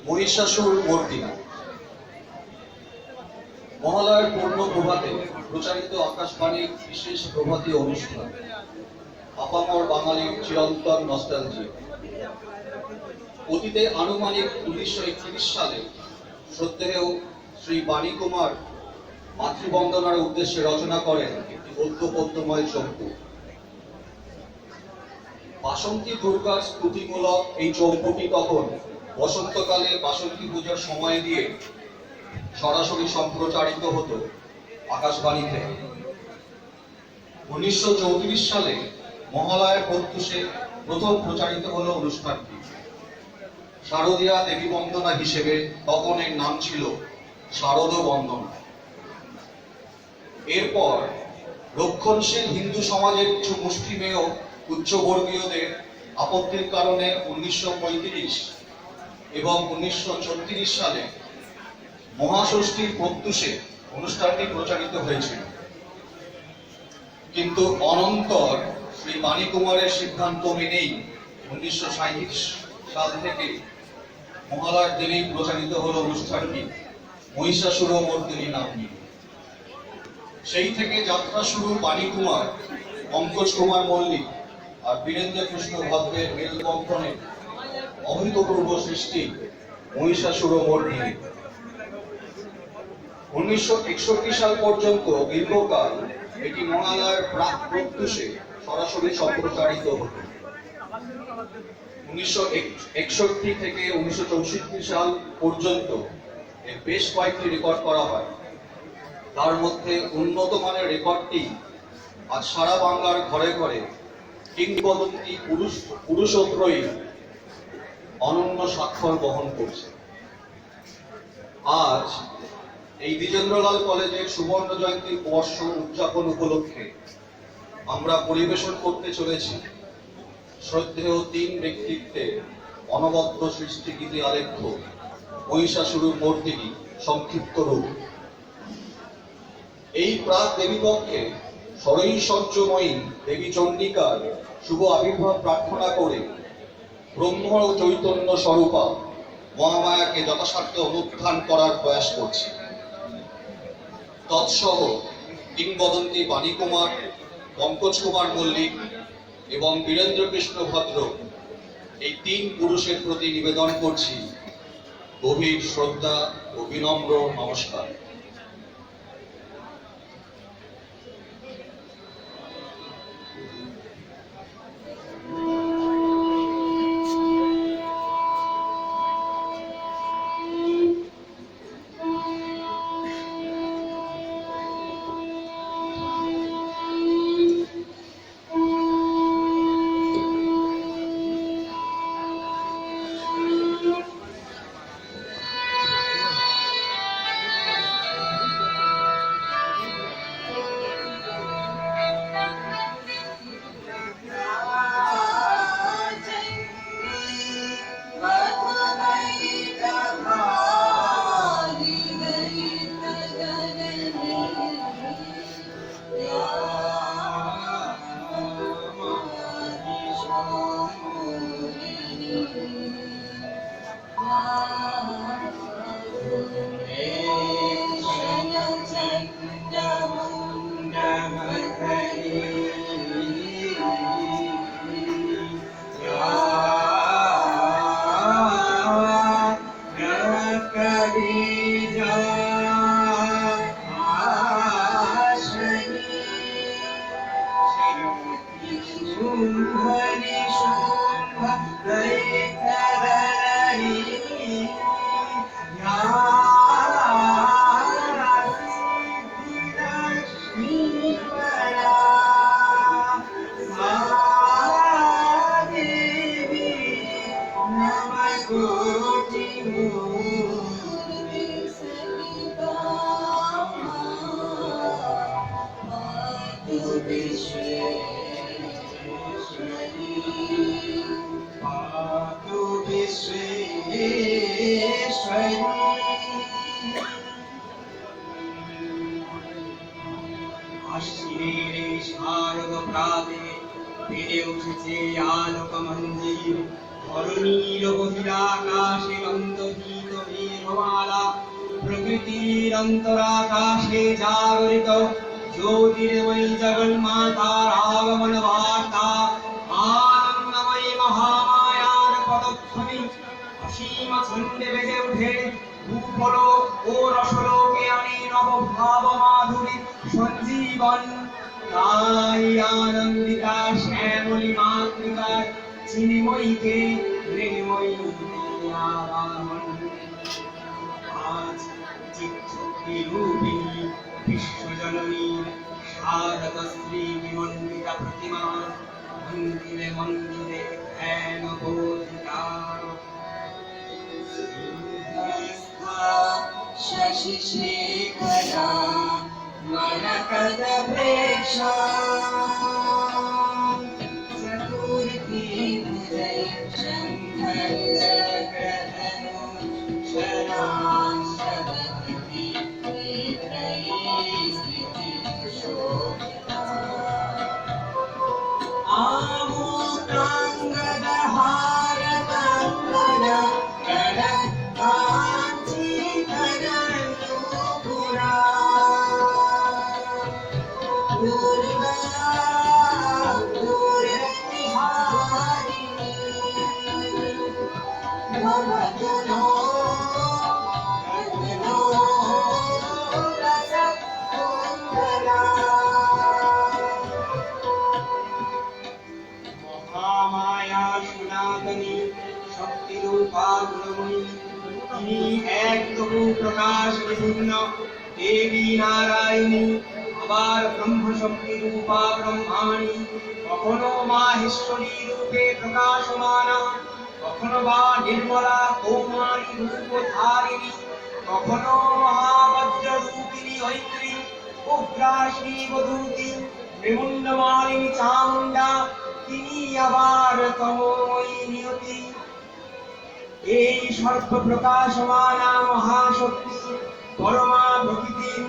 মহিষাসুর মর্দিনী। মহালয়ার পূর্ণ প্রভাতে প্রচারিত আকাশবাণীর বিশেষ প্রভাতী অনুষ্ঠান আপামর বাঙালির চিরন্তন নস্টালজিয়া। অতীতে আনুমানিক 1931 সালে শ্রদ্ধেয় শ্রী বাণী কুমার মাতৃবন্দনার উদ্দেশ্যে রচনা করেন একটি গদ্য পদ্যময় চম্পু। বাসন্তী দুর্গার স্তুতিমূলক এই চম্পুটি তখন বসন্তকালে বাসন্তী পূজার সময় দিয়ে সরাসরি সম্প্রচারিত হতো আকাশবাণীতে। 1934 সালে মহালয়ার প্রত্যুষে প্রথম প্রচারিত হলো অনুষ্ঠানটি। শারদীয়া দেবী বন্দনা হিসেবে তখন এর নাম ছিল শারদ বন্দনা। এরপর রক্ষণশীল হিন্দু সমাজের কিছু মুষ্টিমেয় উচ্চবর্গীয়দের আপত্তির কারণে 1935 এবং 1936 সালে মহাষষ্ঠীর প্রত্যুষে অনুষ্ঠানটি প্রচারিত হয়েছিল। কিন্তু অনন্তর শ্রী বাণী কুমারের সিদ্ধান্ত মেনেই 1937 সাল থেকে মহালয়ার দিনেই প্রচারিত হলো অনুষ্ঠানটি মহিষাসুর মর্দিনী নাম নিয়ে। সেই থেকে যাত্রা শুরু বাণী কুমার, পঙ্কজ কুমার মল্লিক আর বীরেন্দ্র কৃষ্ণ ভদ্রের মেলবন্ধনে অভূতপূর্ব সৃষ্টি মহিষাসুর মর্দিনী। 1961 সাল পর্যন্ত দীর্ঘকাল এটি মহালয়ার প্রাক প্রত্যুষে সরাসরি সম্প্রচারিত হতো। 1961 থেকে 1964 সাল পর্যন্ত এর বেশ কয়েকটি রেকর্ড করা হয়। তার মধ্যে উন্নত মানের রেকর্ডটি আজ সারা বাংলার ঘরে ঘরে কিংবদন্তি পুরুষত্রয়ী অনন্য স্বাক্ষর বহন করছে। আজ এই দ্বিজেন্দ্রলাল কলেজের সুবর্ণ জয়ন্তী বর্ষ উদযাপন উপলক্ষে আমরা পরিবেশন করতে চলেছি শ্রদ্ধেয় 3 ব্যক্তিত্বের অনবদ্য সৃষ্টিগীতি আলেখ্য মহিষাসুর মর্দিনী সংক্ষিপ্ত রূপ। এই প্রাক দেবীপক্ষে ষড়ৈশ্বর্যময়ী দেবী চণ্ডিকার শুভ আবির্ভাব প্রার্থনা করে ব্রহ্ম চৈতন্য স্বরূপা মহামায়াকে যথাসাধ্য অনুত্থান করার প্রয়াস করছি। তৎসহ কিংবদন্তি বাণী কুমার, পঙ্কজ কুমার মল্লিক এবং বীরেন্দ্র কৃষ্ণ ভদ্র এই 3 পুরুষের প্রতি নিবেদন করছি গভীর শ্রদ্ধা ও বিনম্র নমস্কার। আশ্বিনের শারদ প্রাতে বেড়ে উঠেছে আলোক মঞ্জির ধরণীর বহিরাকাশে অন্তর্হিত মেঘমালা, প্রকৃতির অন্তরাকাশে জাগরিত জ্যোতির্ময়ী জগন্মাতার আগমন বার্তা, আনন্দময়ী মহামায়ার পদধ্বনি অসীম ছন্দে বেজে উঠে ভূফলোক ও রসলোকে আনে নবভাব মাধুরী সঞ্জীবন। তাই আনন্দিতা শ্যামলী মাতৃকার চিন্ময়ীকে মৃন্ময়ী আবাহন। আজ চিত্তী রূপিণী বিশ্বজননী শারদ শ্রী বিমণ্ডিতা প্রতিমা মন্দিরে মন্দিরে ধ্যান বোধিতা। शशि शेखरा मरकत प्रेक्षा चतुर्थी विजय शंकर चक्रधनु शरां शतपति त्रयी स्थिति शोभिता। आमोदांगद हार कंगन कर कांची करंतु पुरा दुर्गा दुर्निहारिणी भवतनो रत्नो रसत कुंडला। মহামায়া সনাতনী শক্তিরূপা গুণময়ী, তিনি এক তবু প্রকাশ বিপূর্ণ দেবী নারায়ণী, আবার ব্রহ্মশক্তি রূপা ব্রহ্মাণী, কখনো মাহেশ্বরী রূপে প্রকাশমানা, কখনো বা নির্মলা কৌমারী রূপধারিণী, কখনো মহাবজ্র রূপিণী ঐত্রী, উগ্রা শ্রীবধূতি মৃমুণ্ডমালিনী চামুণ্ডা, তিনি আবার তমোময়ী নিয়তি। এই সর্বপ্রকাশমানা মহাশক্তি পরমা প্রকৃতির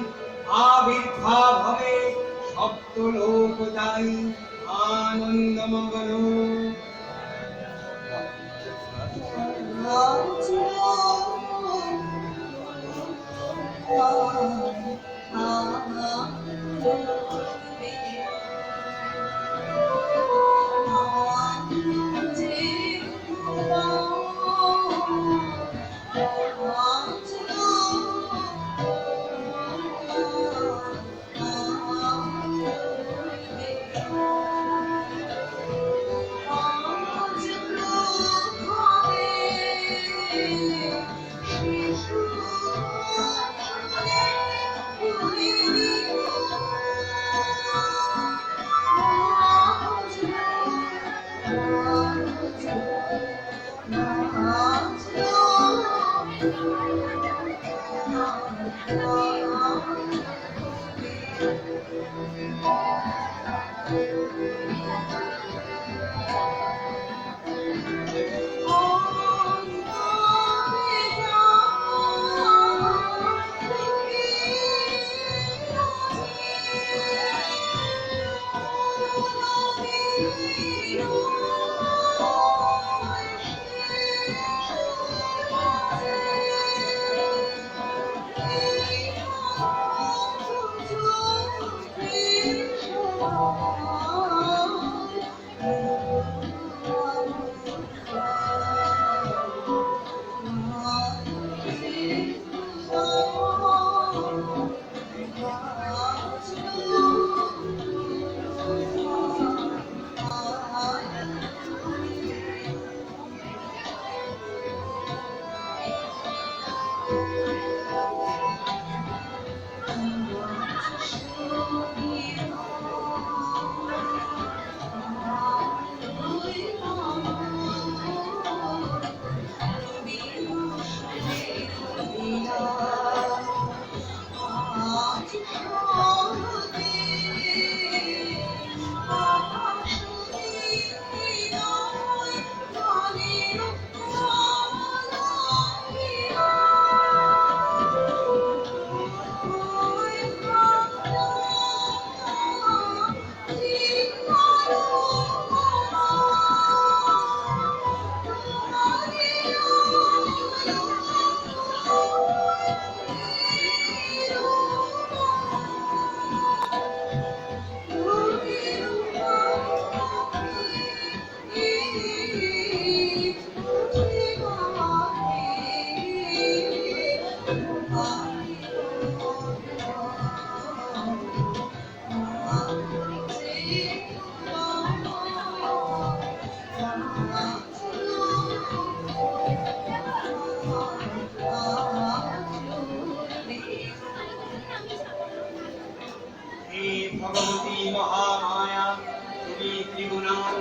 আবির্ভাব হবে সপ্তলোক তাই আনন্দমগ্ন।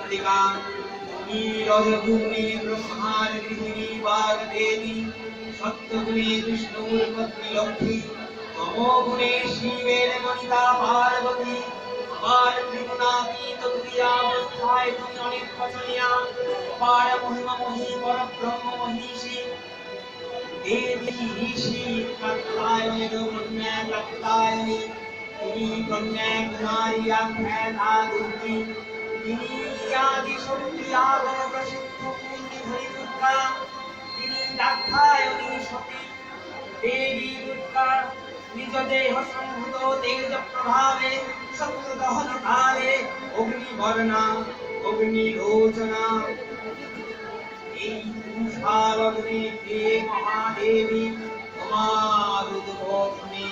চন্দ্রিকা তুমি রজগুণে ব্রহ্মার গৃহিণী বাগদেবী সত্যগুণে বিষ্ণুর পত্নী লক্ষ্মী তমোগুণে শিবের মনিকা পার্বতী আবার ত্রিগুণাতীত ক্রিয়াবস্থায় তুমি অনেক পচনীয়া অপার মহিমাময়ী পরব্রহ্ম মহিষী দেবী ঋষি কাত্যায়নের কন্যা কাত্যায়নী তিনি কন্যা কুমারী আখ্যাতা দুর্গী তিনি আদি শক্তি আগম প্রসিদ্ধ পূর্ণি ধরি দুর্গা তিনি দাক্ষায়নী সতী দেবী দুর্গা নিজ দেহ সম্ভূত তেজ প্রভাবে শত্রু দহন কালে অগ্নিবর্ণা অগ্নিলোচনা এই তুষারগ্নে হে মহাদেবী তোমার উদ্বোধনে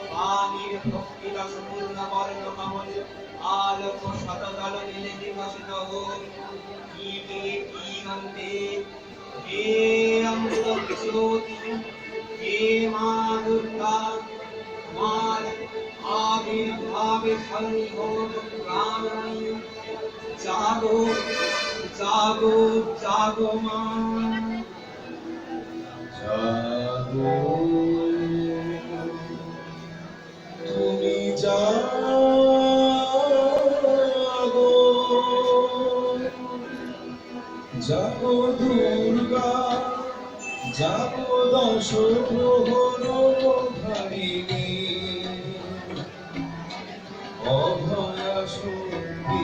স্বামীর ভক্তি রসমূর্ণ বর্ণ কমল আলোক শতদল নীলে বিকশিত হোক গীতে গীগন্তে হে অমৃত জ্যোতি হে মা দুর্গা তোমার আবির্ভাবে স্মরণী হোক প্রাণময়ী জাগো জাগো জাগো মা জাগো তুমি জাগো জাগো দুর্গা জাগো দশ প্রহরধারিণী অভয়া শক্তি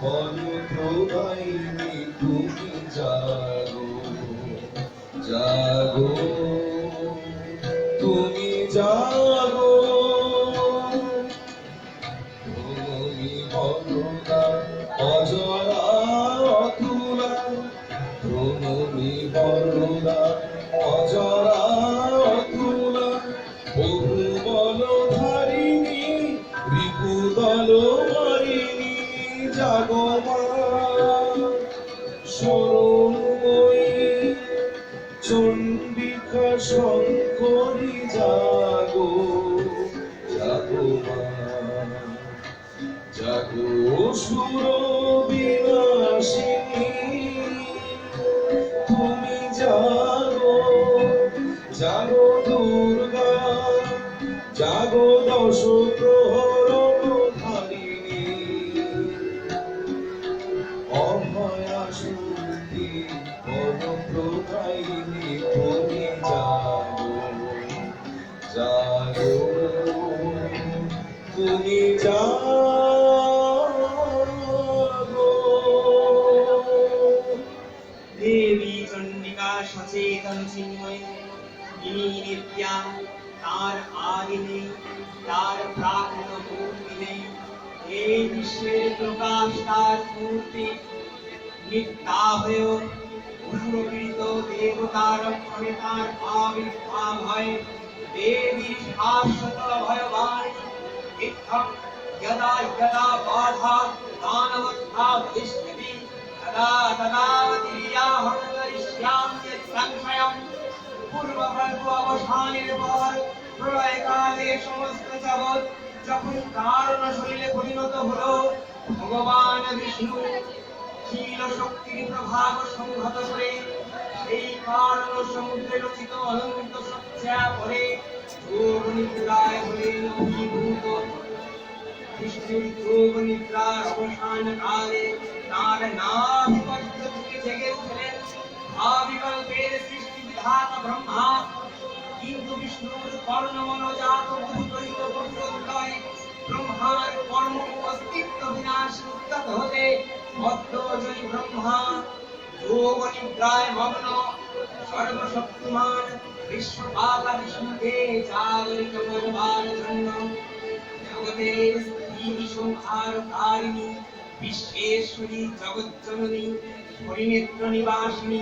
পরপ্রদায়িনী তুমি জাগো জাগো তুমি জাগো তুমি বরদা অজরা অতুলা প্রণমী বরদা অজরা অতুলা বহু বলধারিণী রিপু দল মারিণী জাগো মা শরণময়ী চণ্ডিকা শঙ্করী জাগো জাগো মা জাগো সুর বিনাশিনী তুমি জাগো জাগো দুর্গা জাগো দশ প্রহরধারিণী অভয়া শক্তি পরপ্রদায়িনী তুমি জাগো জাগো তুমি জাগো দেবী চন্ডিকা সচেতন চিন্ময়ী তিনি নিত্যা তার আদি নেই তার প্রাকৃত মূর্তি নেই এই বিশ্বের প্রকাশ তার মূর্তি নিত্যা হয়েও অসুরপীড়িত দেবতার রক্ষণে তার আবির্ভাব হয় দেবী শাশ্বত ভয়বান ইত্থম यदा यदा बाधा दानवत्था भविष्यति तदा तदा तिर्याहं करिष्यामि संशयम् পূর্বকল্প অবসানের পর প্রলয়কালে সমস্ত জগৎ যখন কারণ শরীরে পরিণত হলো ভগবান বিষ্ণু ছিল শক্তির প্রভাব সংহত করে সেই কারণ সমুদ্রে রচিত অলঙ্কৃত সজ্জা করে যোগ নিদ্রায় হলেন অভিভূত বিষ্ণুর যোগ নিদ্রার অবসান কালে তার নাভিপদ্ম থেকে জেগে উঠলেন আবিকল্পের সৃষ্টি বিধাতা ব্রহ্মা কিন্তু বিষ্ণুর কর্ণমনোজাত বুধকরিত পুত্রোদয় ব্রহ্মার কর্ম অস্তিত্ব বিনাশ উদ্যত হতে মধ্যজয়ী ব্রহ্মা যোগ নিদ্রায় মগ্ন সর্বশক্তিমান বিশ্বপালা বিষ্ণুকে জাগরিত করবার জন্য জগতের স্থিতি সংহারকারিণী বিশ্বেশ্বরী জগজ্জননী হরিনেত্র নিবাসিনী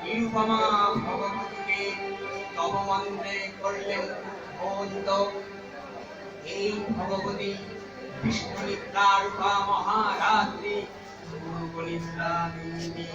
নিরুপমা ভগবতীকে তব মন্ত্রে করলেন উদ্বোধিত এই ভগবতী বিষ্ণু নিদ্রারূপা মহারাত্রি যোগনিদ্রা দেবী।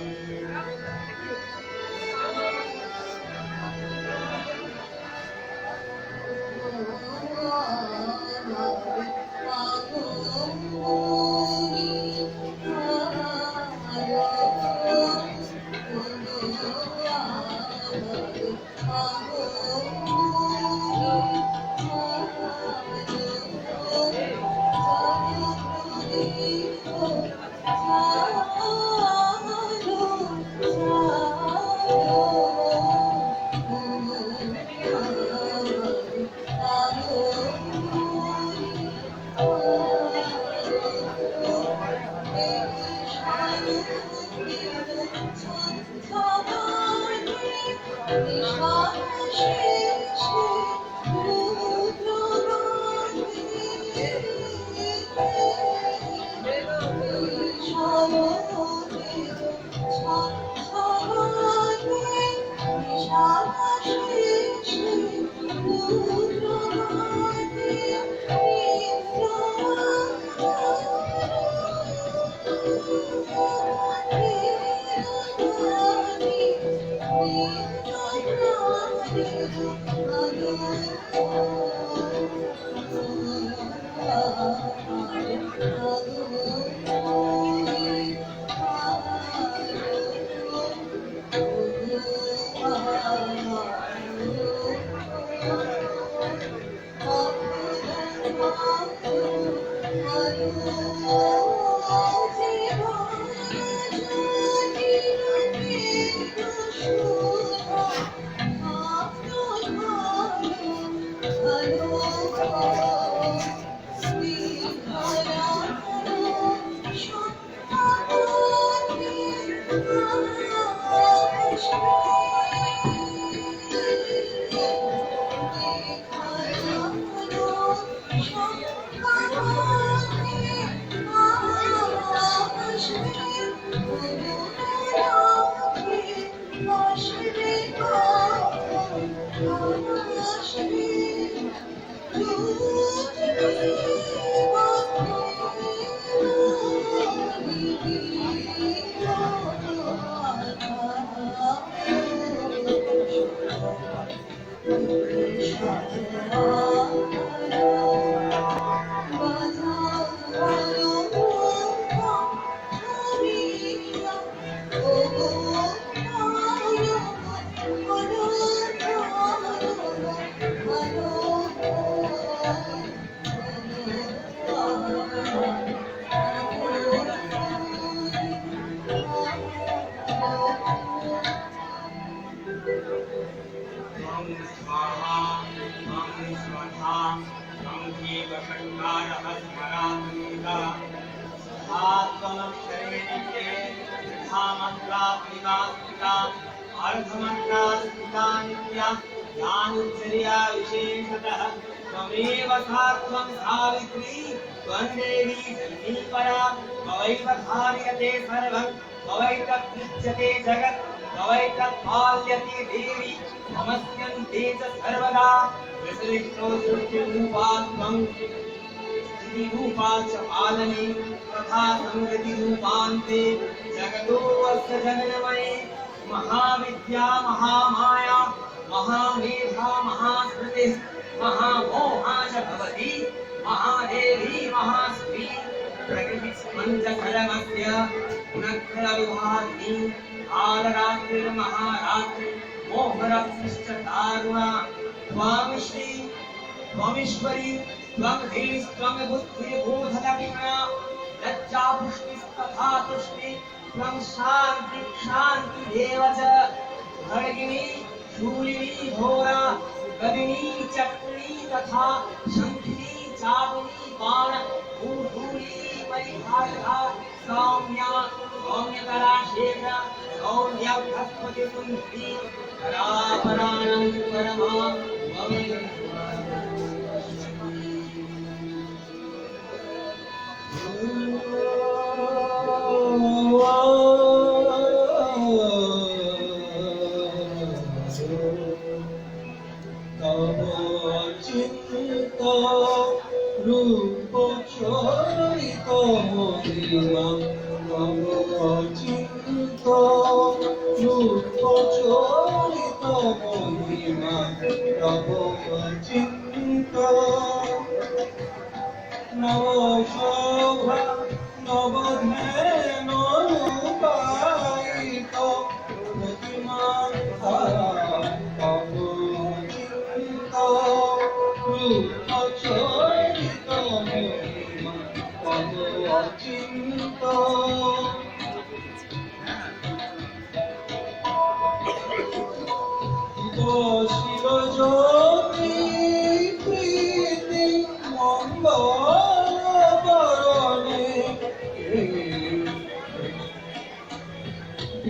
विशेषतः त्वमेव सात्वं सावित्री त्वं देवी जननी परा त्वैव धार्यते सर्वं त्वैतत्पृच्छते जगत् त्वैतत्पाल्यते देवी त्वमस्यन्ते च सर्वदा विसृष्टो सृष्टिरूपात्मं स्थितिरूपा च पालने तथा संगतिरूपान्ते जगतोऽस्य जगन्मये महाविद्या महामाया महामेधा महास्मृतिः महामोहा च भवति महादेवी महाश्री प्रकृतिस्पन्दकलमस्य पुनःखलविभागिनी कालरात्रिर्महारात्रि मोहरक्षश्च दारुणा त्वां श्री त्वमीश्वरी त्वं धीस्त्वं बुद्धिर्बोधलक्षणा लज्जापुष्टिस्तथा तुष्टि त्वं शान्ति क्षान्तिरेव च खड्गिनी शूलिनी घोरा गदिनी चक्रिणी तथा शंखिनी चारुणी बाण भूधूली परिभाषा सौम्या सौम्यकरा शेखरा सौम्या बृहस्पति कुंती परापराणं परमा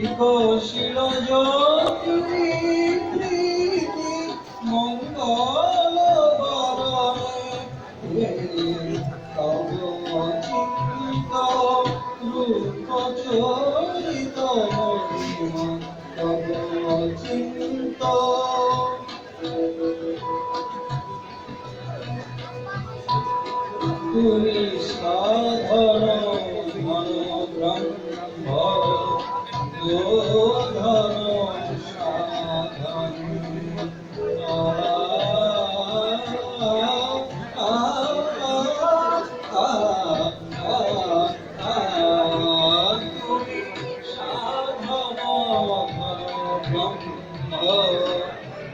বিকশিল জ্যোতি প্রীতি মঙ্গল বরণে তব অচিন্ত রূপ চরিত মহিমা তব অচিন্ত তুমি সাধন মন ব্রহ্ম গোধন সাধন তুমি সাধন ব্রহ্ম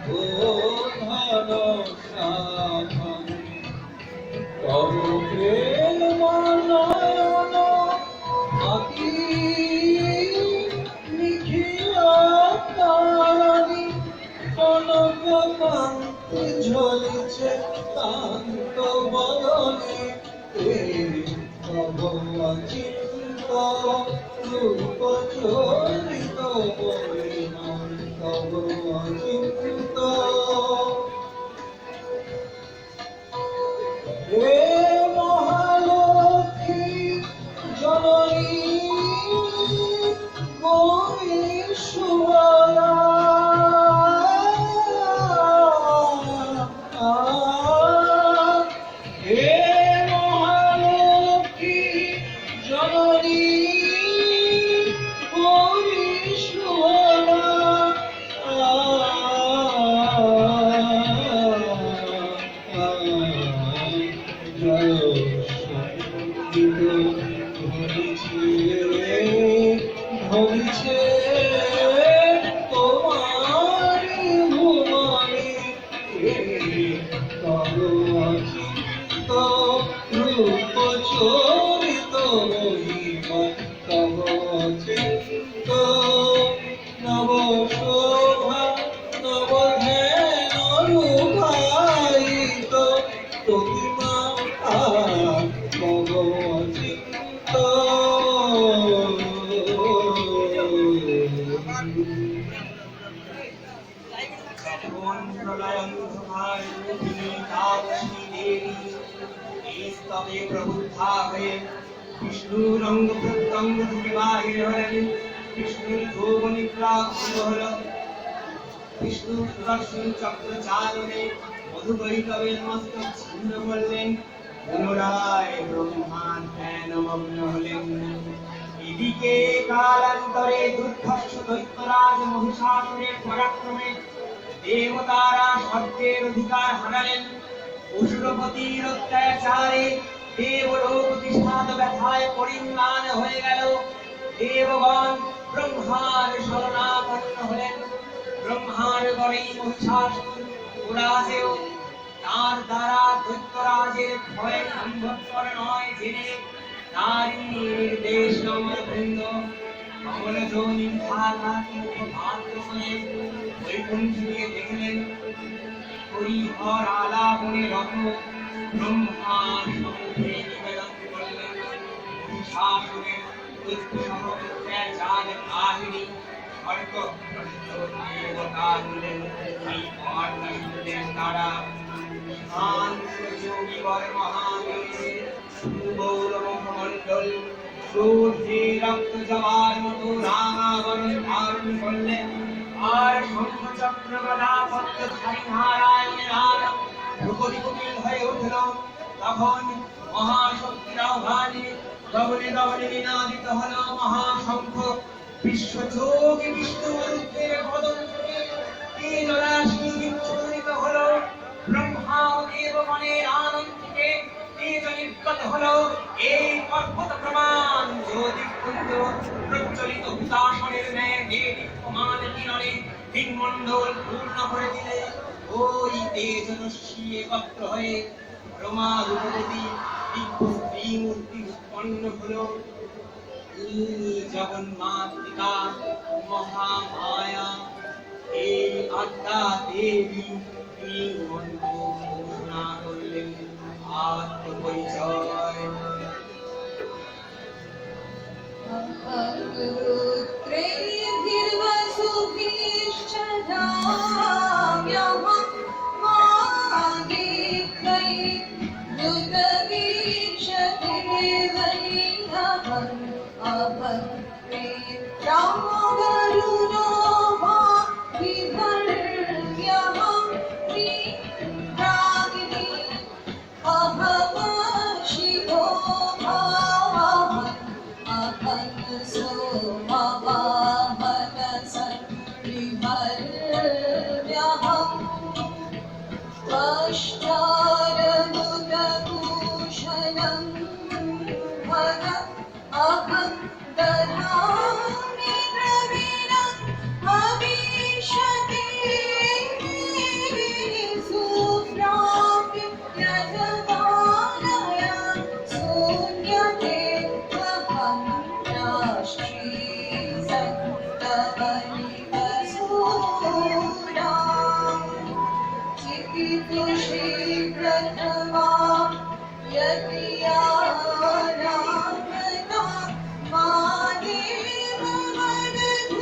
গোধন সাধন তব প্রেম নয়ন অতি নিখিল তারানি কনক কান্তি ঝলিছে কান্ত বদনে তব অচিন্ত রূপ চরিত মহিমা তব অচিন্ত হে মহালক্ষ্মী জননী গৌরীশ্বরা হে মহালক্ষ্মী জননী ধরিছে তোমার ভুবনে তব অচিন্ত রূপ চরিত মহিমা তব অচিন্ত নব শোভা নব ধ্যান রূপায়িত প্রতিমা তব অচিন্ত তখন প্রলয় অন্ধকার রূপিণী তাপসী দেবী এই স্তবে প্রবুদ্ধা হয়ে বিষ্ণুর অঙ্গ প্রত্যঙ্গ থেকে বাহির হলেন। বিষ্ণুর যোগ নিদ্রা ভঙ্গ হল। বিষ্ণু সুদর্শন চক্র চালনে মধুবৈতবের মস্তক ছিন্ন করলেন। পুনরায় ব্রহ্মা ধ্যানমগ্ন হলেন। এদিকে কালান্তরে দুর্ধর্ষ দৈত্যরাজ মহিষাসুরের পরাক্রমে দেবতারা স্বর্গের অধিকার হারালেন। অসুরপতির অত্যাচারে দেবলোক প্রতিষ্ঠাত ব্যথায় পরিম্লান হয়ে গেল। দেবগণ ব্রহ্মার শরণাপন্ন হলেন। ব্রহ্মার গণে মহিষাসুর ওরাজেও তার দ্বারা দৈত্যরাজের ভয় সম্ভবপর নয় জেনে তারই নির্দেশ আমার বৃন্দ কমল যোনি ভাদ্র হয়ে বৈকুণ্ঠে দেখলেন। হরিহর আলাপনে রত ব্রহ্মা সম্মুখে নিবেদন করলেন। মহিষাসুরের দৈত্যসহ অত্যাচার কাহিনী স্বর্গ দেবতা দিলেন। এই বর্ণনের দ্বারা যোগী বর মহাবীর গৌরমণ্ডল সূর্যে রক্ত জবার মতো রাঙাবরণ ধারণ করলেন। আর শঙ্খ চক্র গদা পদ্মধারী নারায়ণের আলো ভ্রুকুটি কুটিল হয়ে উঠল। তখন মহাশক্তির আহ্বানে দবনে দবনে নিনাদিত হল মহাশঙ্খ। বিশ্বযোগে বিষ্ণুরূপের বদনে তেজরাশি বিচ্ছুরিত হল। ব্রহ্মা ও দেবগণের আনন্দে তেজ নির্গত হল। এই অদ্ভুত প্রমাণ জ্যোতিপুঞ্জ প্রজ্বলিত হুতাশনের ন্যায় দেদীপ্যমান কিরণে দিনমণ্ডল পূর্ণ করে দিলে। ওই তেজরশ্মি একত্র হয়ে ব্রহ্মা রূপবতী দিব্য ত্রিমূর্তি উৎপন্ন হল। জগন্মাতৃকা মহামায়া এই আদ্যা দেবী এই মন্ত্র ঘোষণা করলেন। আত্মপরিচয় ত্রিভি अभद्रे रामगरुडो वा विभर्यहं विभ्रागिनि अहम शिवो भावहम् अहं सोमवाहनसं विभर्यहम् पश्चारमुदभूषणं भग अहं दधामि द्रविणं भविष्यति सुप्राप्य यजमानय शून्यते अहं राष्ट्रीसप्तबलिवसूरा चिकितुषे प्रथमा यज्ञया रामना मादेव वदतु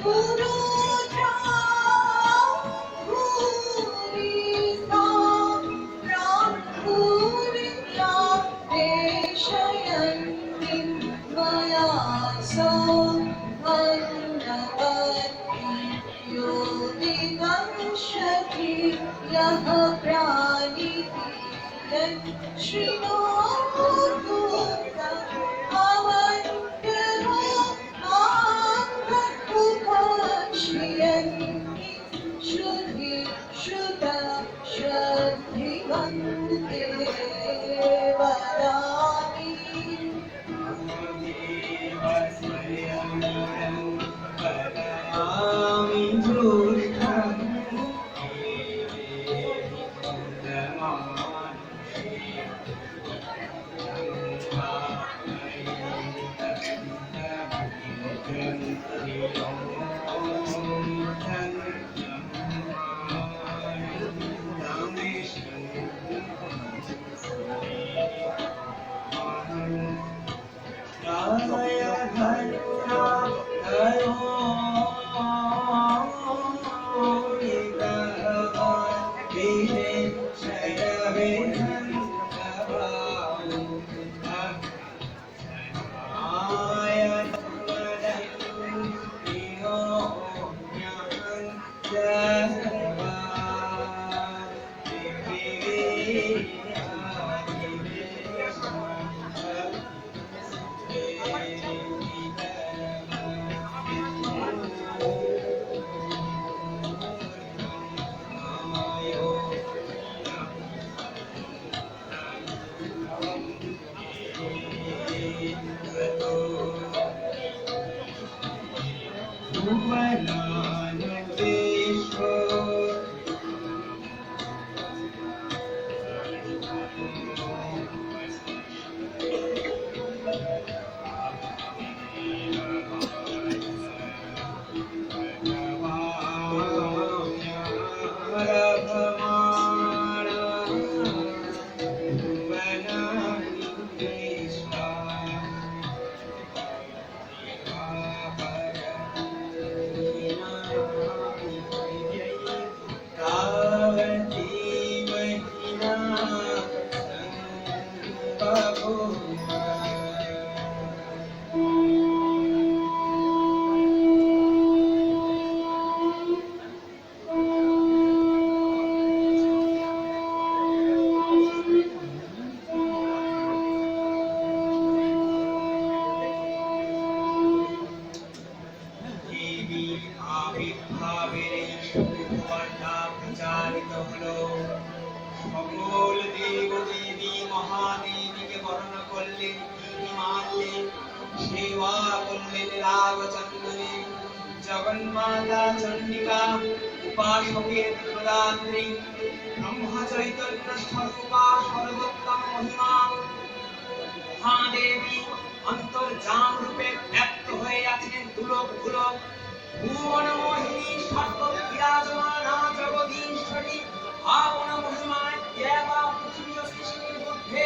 पुरुषा भूरिता भूरिता प्रेषयन्ति मया सो अन्नवति यो विवंशति यः प्राणिति यत् श्रीमोर्तु अवन्तरो आङ्गुपक्ष्यन्ति श्रुति श्रुत श्रद्धिवन्ते वदामि जगन्माता चंडिका उपासके प्रदात्री ब्रह्म चैतन्य स्वरूपा सर्वोत्तम महिमा महादेवी अंतर्जाम रूपे व्यक्त হয়ে আছেন দুলোক দুলোক ভুবন মোহিনী সর্ব বিরাজমানা জগদীশ্বরী ভাবন মহিমায় দেবা পৃথিবী সৃষ্টির মধ্যে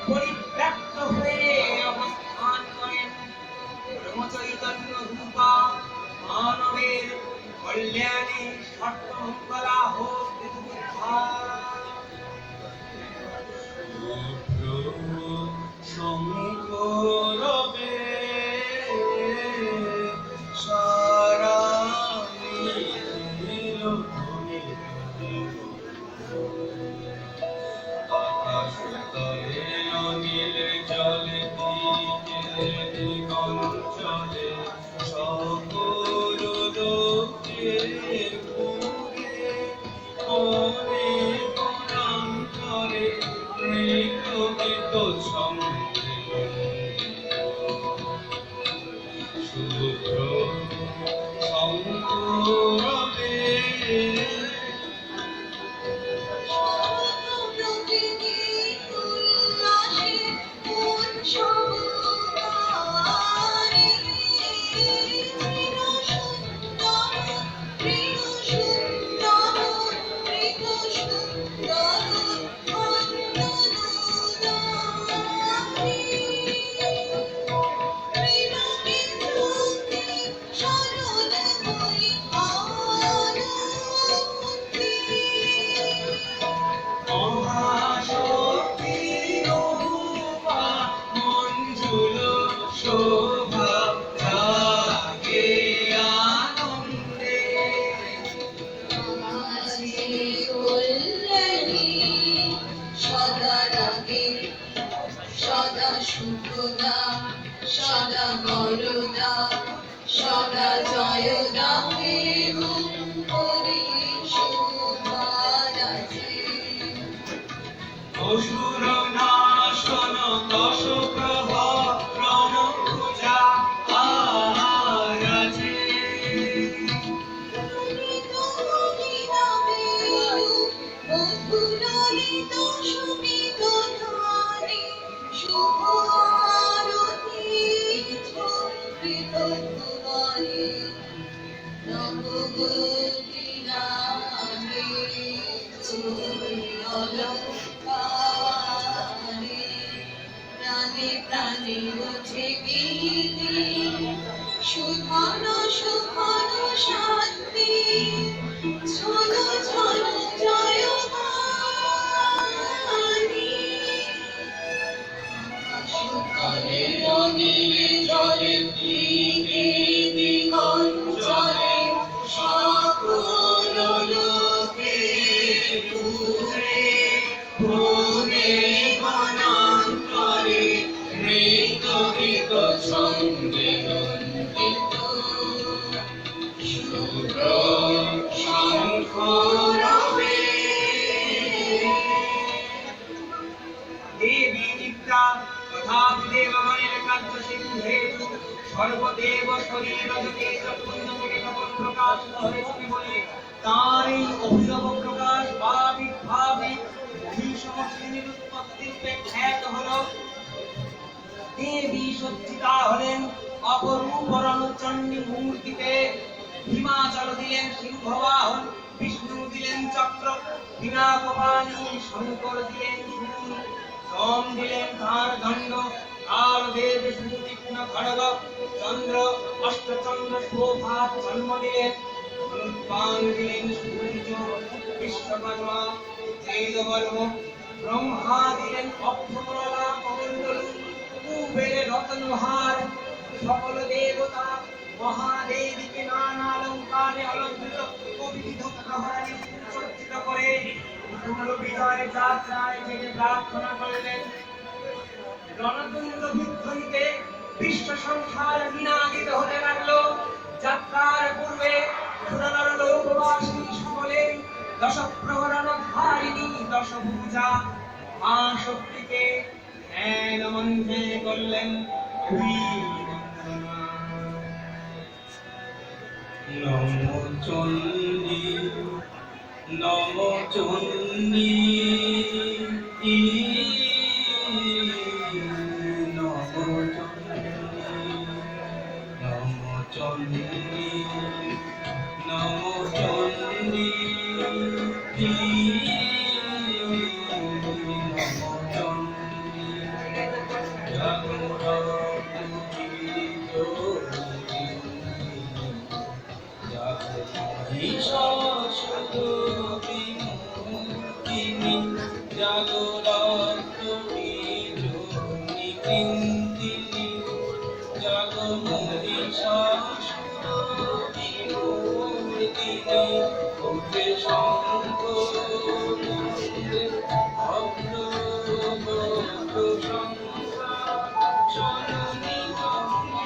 পরিব্যাপ্ত হয়ে অবস্থান করেন ব্রহ্ম চৈতন্য রূপা মানবের কল্যাণে সর্বমঙ্গলা হোক পৃথিবীধা শঙ্করবে সারা নীল আকাশ তলে অনিল জলে দিগঞ্চলে সকল লোকের বুকে অনেক অনান্তরে মৃতগীত শুভ্র শঙ্করবে শোভা জাগে আনন্দে সদা রাগে সদা শুভদা সদা বরদা সদা জয়দা হে হরি শোভারাজে অসুর নাশন দশ প্রহরণ পূজা আরাজে মধুরিত সুমিত ধারে শুভ আরতি ঝরিত তোমারে নবগোপীনাথে অলঙ্কারে প্রাণে প্রাণে ওঠে গীতি সুধন সুধন শান্তি ঝন ঝন জয় গানি সুতলে রঙিলে জলে দিকে দিগঞ্চলে সকল লোকে দূরে ভুলে বনান্তরে মৃত গীত সঙ্গে নন্দিত শুভ্র শঙ্খরবে দেবী নিত্যা তথা দেবগণের কার্য সিদ্ধ হেতু সর্বদেব শরীর জগতে পুণ্যকে তখন প্রকাশিত হয়েছে বলে তার এই অভিনব প্রকাশ বা বিভাবে মহিষমর্ষিণীর উৎপত্তির খ্যাত হল। দেবী সজ্জিতা হলেন অপরূপ রণচণ্ডী মূর্তিতে, হিমাচল দিলেন সিংহবাহন, বিষ্ণু দিলেন চক্র, বিনাকপাণী শঙ্কর দিলেন শূল, সোম দিলেন তার দণ্ড, কাল দেব সুতীক্ষ্ণ খড়গ, চন্দ্র অষ্টচন্দ্র শোভা জন্ম দিলেন, ধনুর্বাণ দিলেন সূর্য, বিশ্বকর্মা বেদবর্ম, ব্রহ্মা দিলেন অভ্রমলা কমণ্ডল, কুবের রত্নহার, সকল দেবতা মহাদেবীকে নানা অলঙ্কারে অলঙ্কৃত কবিবিধ প্রহরণে সজ্জিত করে পূর্ণ বিজয় যাত্রায় থেকে প্রার্থনা করলেন। রণতুণ্ড বিধ্বনিতে বিশ্ব সংসার নিনাদিত হতে লাগলো। যাত্রার পূর্বে সুরনর লোকবাসী সকলে দশ প্রহরণ ধারিণী দশভুজা মা শক্তিকে ধ্যান মন্ত্রে করলেন অভিনন্দনা। নমো চণ্ডী নমো চণ্ডী নমো চণ্ডী নমো চণ্ডী নমো চণ্ডী জাগরত্নী মহিষাসুরবিমূর্তিনি ওঠে শঙ্খ মুন্ডে ভদ্র ভদ্র সংসার জননী জননী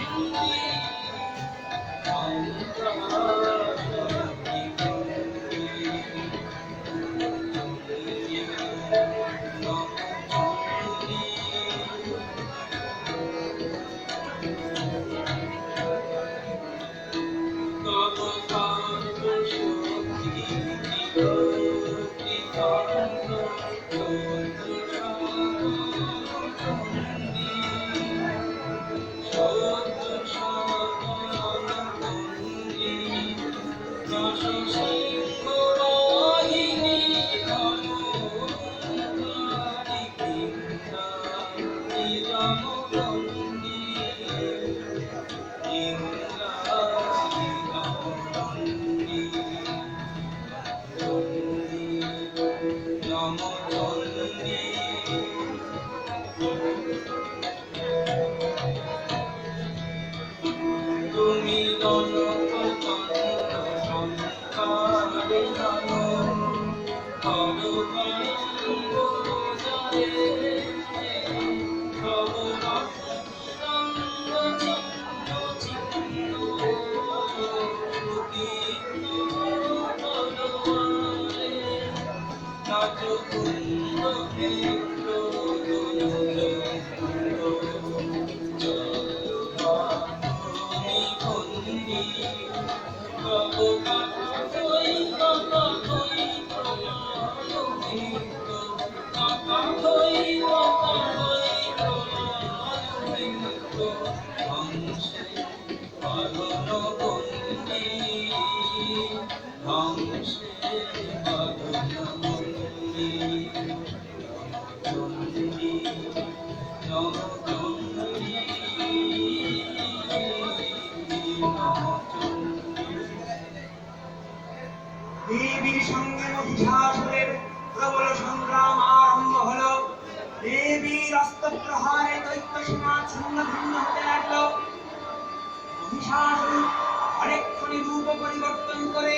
তুমি দেবীর সঙ্গে মহিষাসুরের প্রবল সংগ্রাম আরম্ভ হলো। দেবীর অস্ত্র প্রহারে দৈত্য সীমা ছিন্ন ভিন্ন হতে লাগলো। মহিষাসুর অনেকক্ষণে রূপ পরিবর্তন করে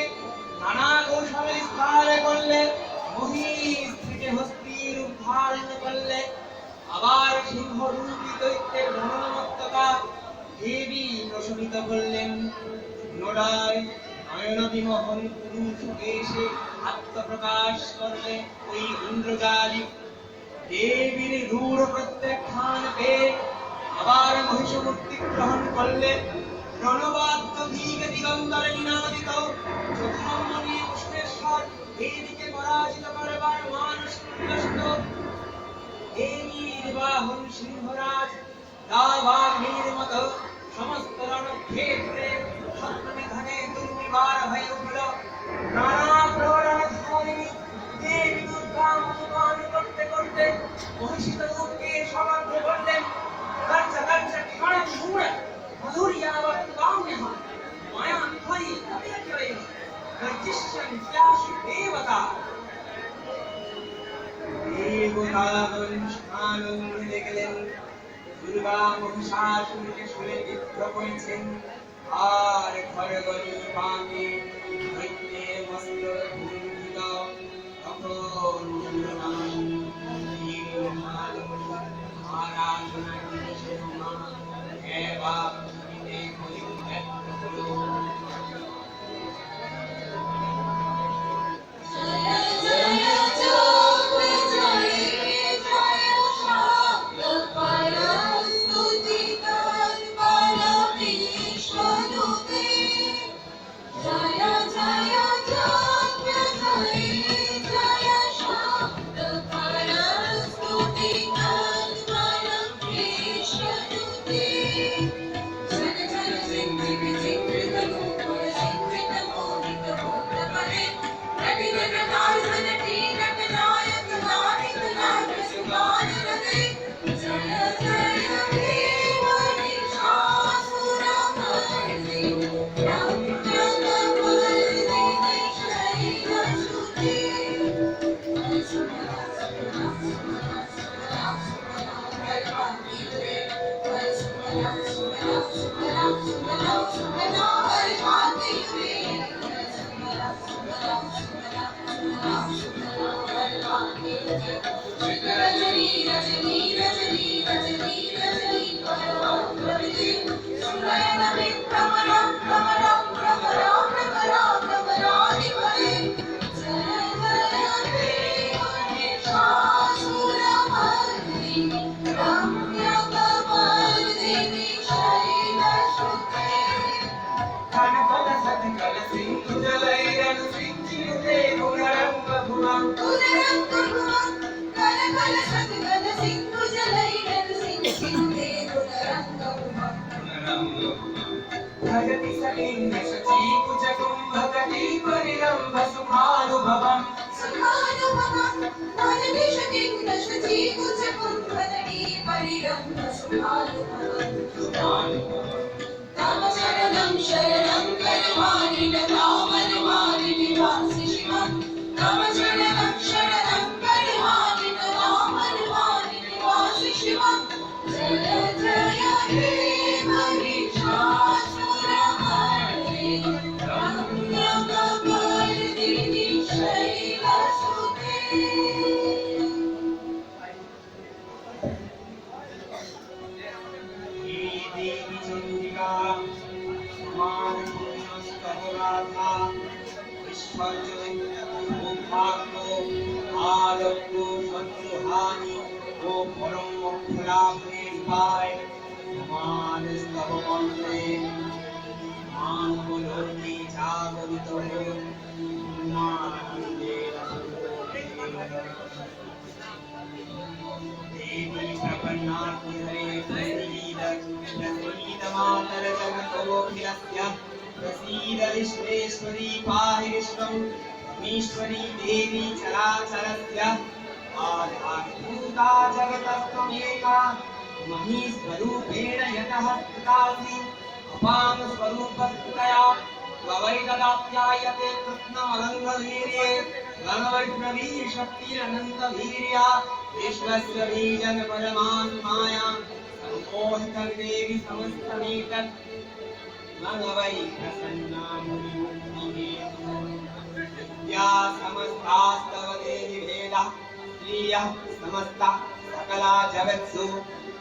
নানা কৌশলে বিস্তার করলে, মহিষ থেকে হস্তি রূপ ধারণ করলে। আবার সিংহরূপী দৈত্যের ধর্মমত্তকা দেবী প্রশমিত করলেন। নোডায় নয়ন বিমোহন পুরুষ এসে আত্মপ্রকাশ করলে ওই ইন্দ্রজালিক। দেবীর রূঢ় প্রত্যাখ্যান পেয়ে আবার মহিষমূর্তি গ্রহণ করলে। রণবাদ্য দিকে দিগন্তরে নিনাদিত চতুরম্বনী উষ্ণেশ্বর দেবীকে পরাজিত করবার মানুষ উল্লসিত। দেবীর বাহন সিংহরাজ দাবাগ্নির মতো সমস্ত রণক্ষেত্রে শত্রুনিধনে দুর্বিবার হয়ে উঠল। নানা প্রহরণধ্বনি দেবী দুর্গা অনুমান করতে করতে মহিষিত রূপকে সমগ্র করলেন। গর্জ গর্জ ক্ষণ মূঢ় মধুর্যাবৎ কাম্যঃ মায়াধ্বনি কপিয়চরে গর্জিষ্যন স্যাসু দেবতা। দেবতাগণ স্নানন্দিত দেখলেন দুর্গা মহিষাসুরকে শুলে বিদ্ধ করেছেন। আর খড়গলি পাকে দৈত্যের বস্ত্র কুণ্ঠিত। তখন আরাধনা করেছেন মা এবা পৃথিবীতে পরিব্যাপ্ত করুন। भजति सलिंग शची कुच कुंभकटी परिरंभ सुखानुभवम् तव शरणं शरणं करवाणि कामनवारिणि वासि शिवम् तव शरणं शरणं करवाणि कामनवारिणि वासि शिवम् जय जय हे महिषासुरमर्दिनि रम्यकपर्दिनि शैलसुते। देवी चंडिका समान पुण्यस्तवराधा विश्वजगन्नाथो आलोको शत्रुहानि ओ परम मोक्षलाभे पाय समान स्तव मंत्रे मानवलोके जागरितो देवी प्रपन्नाति हरे प्रसीद मातर जगतोऽखिलस्य प्रसीद विश्वेश्वरी पाहि विश्वम् ईश्वरी देवी चराचरस्य आधारभूता जगतस्त्वमेका महीस्वरूपेण यतः स्थितासि अपां स्वरूपस्तया त्ववैददाप्यायते कृष्णमनङ्गवीर्ये गणवैष्णवी शक्तिरनन्तवीर्या विश्वस्य बीजं परमात्माया सम्मोहितदेवी समस्तमेतत् मङ्गवै प्रसन्ना मुनिमुक्तिहेतु विद्या समस्तास्तव देवी भेदा स्त्रियः समस्ता सकला जगत्सु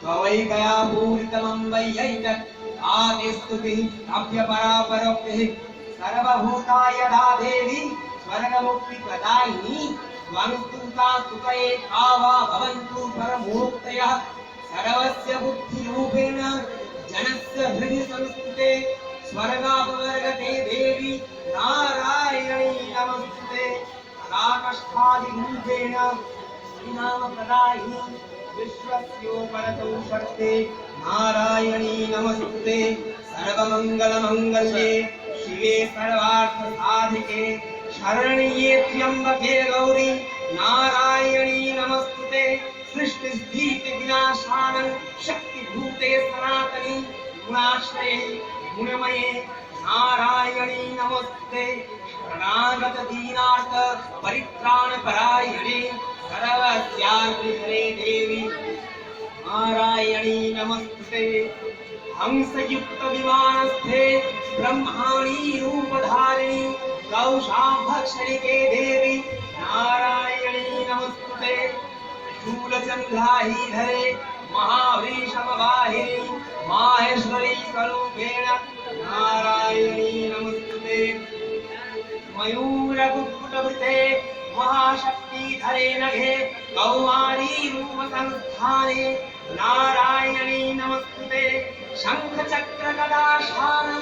त्ववैकया पूरितमं वैयैतत् आदिस्तुतिः अभ्यपरापरोक्तिः सर्वभूता यदा देवी स्वर्गमुक्तिप्रदायिनी त्वंस्तुता स्तुतये आवा भवन्तु परमोक्तयः सर्वस्य बुद्धिरूपेण जनस्य हृदि संस्थिते स्वर्गापवर्गते देवी नारायणी नमस्ते पराकष्ठादिरूपेण श्रीनामप्रदायिनी विश्वस्योपरतो शक्ते नारायणी नमस्ते सर्वमङ्गलमङ्गल्ये शिवे सर्वार्थसाधिके शरण्ये त्र्यम्बके गौरी नारायणी नमस्ते सृष्टिस्थितिविनाशानं शक्तिभूते सनातनी गुणाश्रये गुणमये नारायणी नमस्ते शरणागत दीनार्थ परित्राणपरायणे सर्वस्यार्ति हरे देवी नारायणी नमस्ते हंसयुक्त विमानस्थे ब्रह्माणी रूपधारिणी गौशाम्भक्षणिके देवी नारायणी नमस्ते शूलचन्द्राही धरे महावृषभवाहिनी माहेश्वरी स्वरूपेण नारायणी नमस्ते मयूरकुक्कुटवृते महाशक्तिधरे नघे कौमारी रूपसंस्थाने नारायणी नमस्ते शङ्खचक्रगदाशानं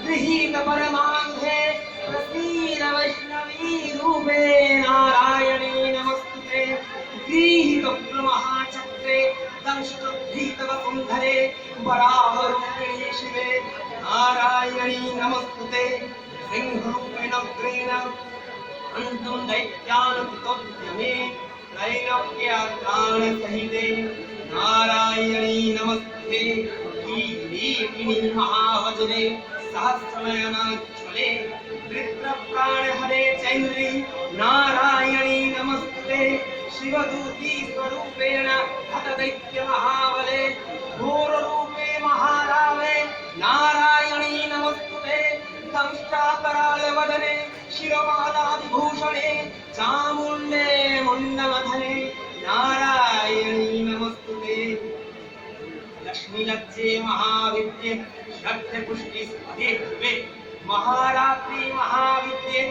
गृहीत परमान्धे प्रसीद वैष्णवी रूपे नारायणी नमस्ते गृहीत महाचक्रे दंशुद्धीत वसुन्धरे वराहरूपिणी शिवे नारायणी नमस्ते सिंहरूपेण उग्रेण अन्तं दैत्यानुतोद्यमे त्रैलोक्यात्राणसहिते नारायणी नमस्ते कीरीटिनि महावज्रे सहस्रनयनाज्वले वृत्रप्राणहरे चैन्द्री नारायणी नमस्ते शिवदूती स्वरूपेण हतदैत्य महाबले घोररूपे महारावे नारायणी नमस्ते दंष्टाकरालवदने शिरोमालाविभूषणे चामुण्डे मुण्डमथने नारायणी नमस्तुते लक्ष्मीलज्जे महाविद्ये श्रद्धपुष्टिस्पदे ध्रुवे महारात्रि महाविद्ये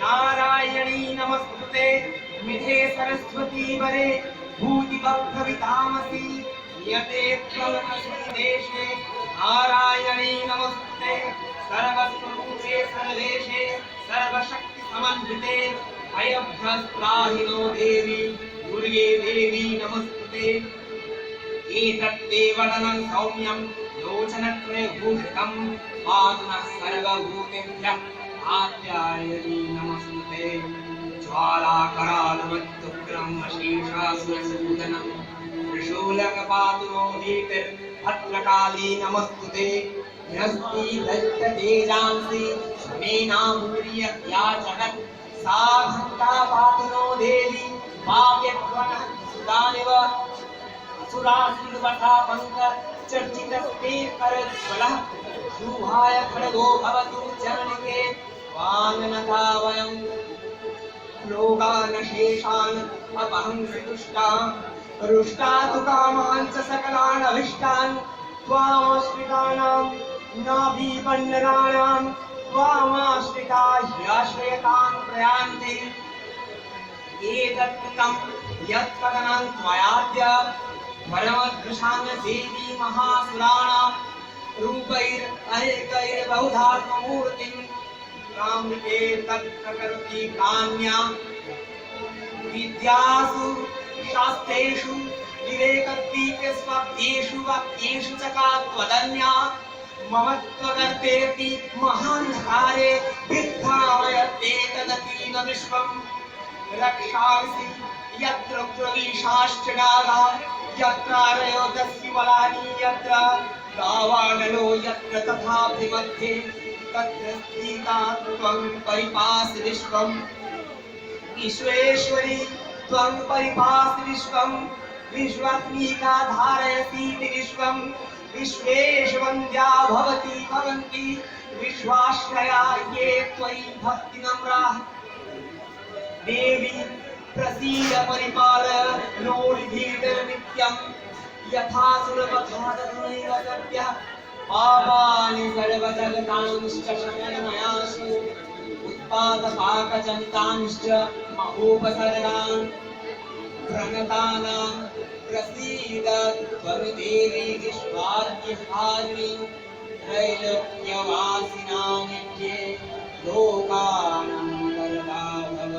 नारायणी नमस्तुते मिथे सरस्वती वरे भूतिभक्तवितामसि यते त्वमसि देशे नारायणी नमस्ते सर्वस्वरूपे सर्वेशे सर्वशक्तिसमन्विते भयभ्रस्त्राहिनो देवी दुर्गे देवी नमस्ते एतत्ते वदनं सौम्यं लोचनत्रयभूषितं पातुनः सर्वभूतेभ्यः आप्यायनी नमस्ते ज्वालाकरालवत्तुग्रं अशेषासुरसूदनं त्रिशूलकपातुनो दीप्तिर्भद्रकाली नमस्तुते न्यस्ति दत्ततेजांसि मेनामूर्य याचकत् सा भक्ता पातुनो देवी पाप्यत्वनः सुदानिव सुरासुरवथा पंक चर्चितस्ते करज्वलः शुभाय खड्गो भवतु चरणिके वाननता वयं लोकानशेषान् अपहंसि तुष्टा रुष्टा तु कामान् च सकलान् अभिष्टान् त्वामाश्रितानां नाभिपन्नराणां त्वामाश्रिता ह्याश्रयतां प्रयान्ति एतत्कृतं यत्कथनं त्वयाद्य परमदृशां देवी महासुराणां रूपैरनेकैर्बहुधात्ममूर्तिं कामृते तत्प्रकरोति काम्या विद्यासु शास्त्रेषु विवेकदीप्यस्वप्नेषु वाक्येषु च का त्वदन्या ममत्वगर्तेऽपि महान्धारे विद्धामयते तदतीव विश्वम् रक्षांसि यत्र प्रवीशाश्च नागा यत्रारयो दस्युबलानि यत्र गावानलो यत्र तथाभिमध्ये तत्र स्थिता त्वं परिपासि विश्वम् विश्वेश्वरी त्वं परिपासि विश्वम् विश्वात्मिका धारयसीति विश्वम् विश्वेशवन्द्या भवति भवन्ति विश्वाश्रया ये त्वयि भक्तिनम्राः देवी प्रसीद परिपाल नोर्धीर्नित्यं यथा सुरपथादनैव सत्यः पापानि सर्वजगतांश्च शमनमयासु उत्पादपाकचमितांश्च महोपसर्गान् प्रणतानां प्रसीद त्वमेदेवी विश्वाद्यहारिणी त्रैलोक्यवासिनां नित्ये लोकानां वरदा भव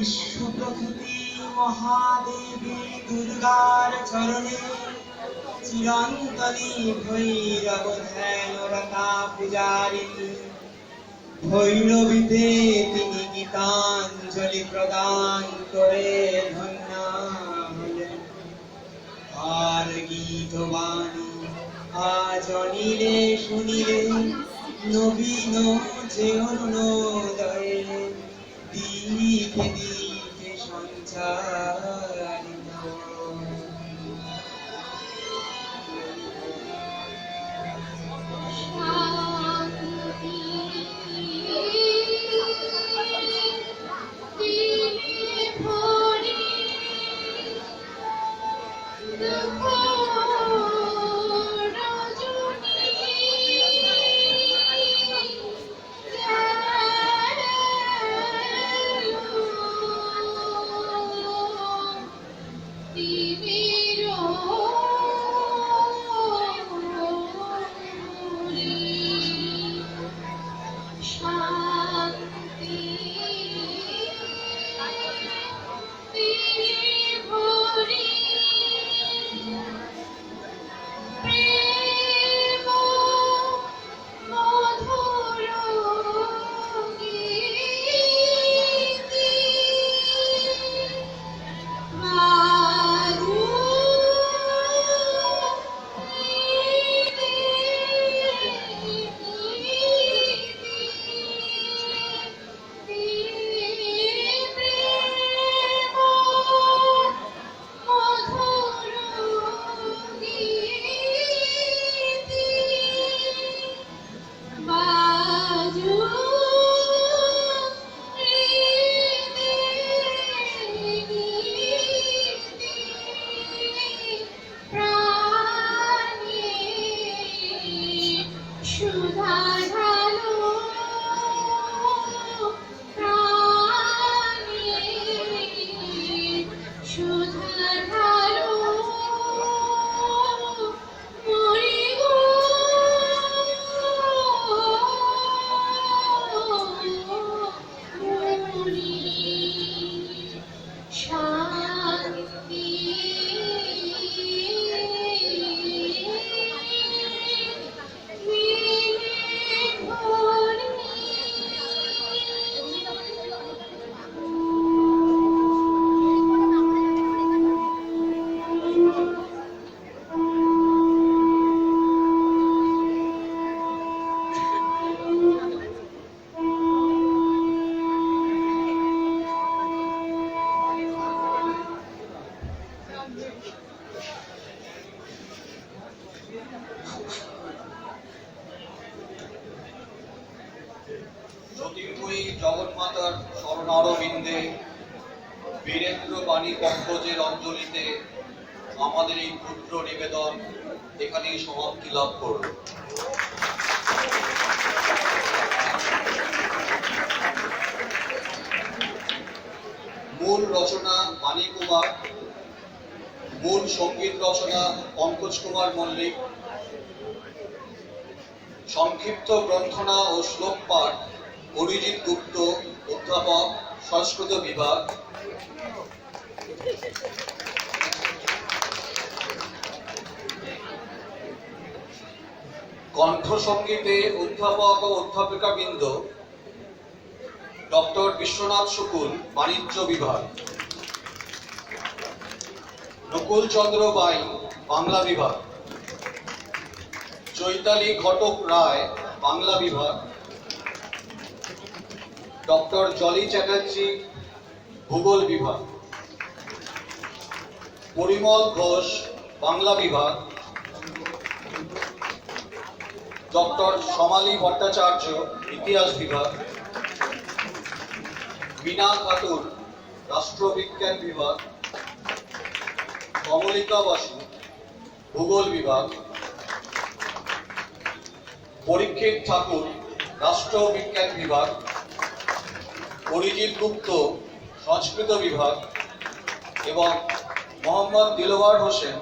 বিশ্বপ্রকৃতি মহাদেবী দুর্গার চরণে চিরন্তনী ভৈরব ধ্যানরতা পূজারিণী ভৈরবীতে তিনি গীতাঞ্জলি প্রদান করে ধন্যা হলেন। আর গীতবাণী আজ অনিলে শুনিলে নবীন যে অরুণোদয়ে দিকে দিকে সঞ্চারিত। জ্যোতির্ময়ী জগন্মাতার শরণারবিন্দে বীরেন্দ্র বাণী পঙ্কজের অঞ্জলিতে আমাদের এই ক্ষুদ্র নিবেদন এখানেই সমাপ্তি লাভ করল। মূল রচনা বাণী কুমার, মূল সঙ্গীত রচনা পঙ্কজ কুমার মল্লিক, সংক্ষিপ্ত গ্রন্থনা ও শ্লোক পাঠ অরিজিৎ গুপ্ত, অধ্যাপক, সংস্কৃত বিভাগ। কণ্ঠসঙ্গীতে অধ্যাপক ও অধ্যাপিকাবৃন্দ ডক্টর বিশ্বনাথ শুকুল, বাণিজ্য বিভাগ, নকুল চন্দ্র বাই, বাংলা বিভাগ, চৈতালি ঘটক রায়, বাংলা বিভাগ, ডক্টর জলি চ্যাটার্জি, ভূগোল বিভাগ, পরিমল ঘোষ, বাংলা বিভাগ, ডক্টর সমালি ভট্টাচার্য, ইতিহাস বিভাগ, বীণা খাতুর, রাষ্ট্রবিজ্ঞান বিভাগ, কমলিকা বাসু, ভূগোল বিভাগ, পরীক্ষিত ঠাকুর, রাষ্ট্রবিজ্ঞান বিভাগ, অরিজিৎ গুপ্ত, সংস্কৃত বিভাগ এবং মোহাম্মদ দিলওয়ার হোসেন,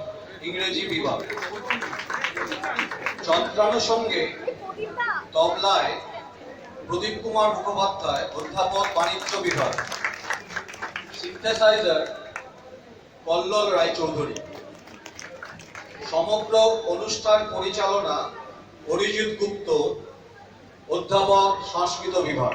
ইংরেজি বিভাগ। যন্ত্রানুষঙ্গে তবলায় প্রদীপ কুমার মুখোপাধ্যায়, অধ্যাপক, বাণিজ্য বিভাগ। সিনথেসাইজার কল্লোল রায়চৌধুরী। সমগ্র অনুষ্ঠান পরিচালনা অরিজিৎ গুপ্ত, অধ্যাপক সংস্কৃত বিভাগ।